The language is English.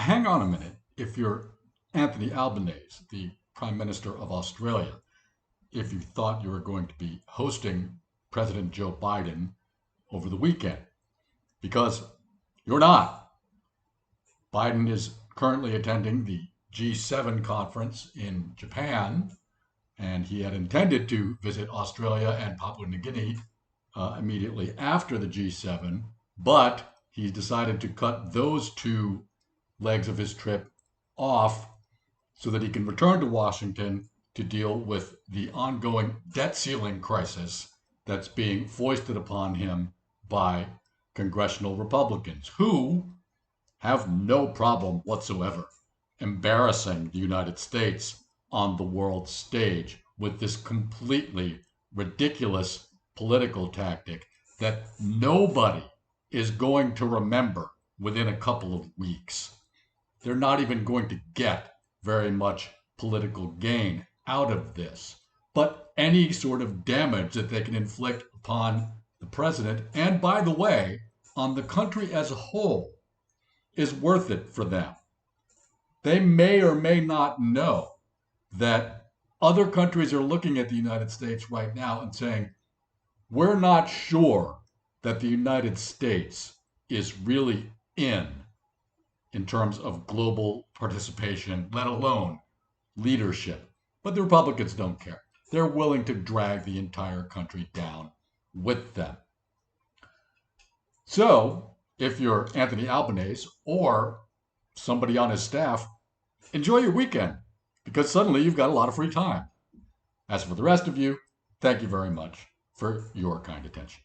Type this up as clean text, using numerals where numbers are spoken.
hang on a minute. If you're Anthony Albanese, the Prime Minister of Australia, if you thought you were going to be hosting President Joe Biden over the weekend, because you're not. Biden is currently attending the G7 conference in Japan, and he had intended to visit Australia and Papua New Guinea immediately after the G7, but he decided to cut those two legs of his trip off so that he can return to Washington to deal with the ongoing debt ceiling crisis that's being foisted upon him by congressional Republicans who have no problem whatsoever embarrassing the United States on the world stage with this completely ridiculous political tactic that nobody is going to remember within a couple of weeks. They're not even going to get very much political gain out of this. But any sort of damage that they can inflict upon the president, and by the way, on the country as a whole, is worth it for them. They may or may not know that other countries are looking at the United States right now and saying, we're not sure that the United States is really in terms of global participation, let alone leadership. But the Republicans don't care. They're willing to drag the entire country down with them. So, if you're Anthony Albanese or somebody on his staff, enjoy your weekend because suddenly you've got a lot of free time. As for the rest of you, thank you very much for your kind attention.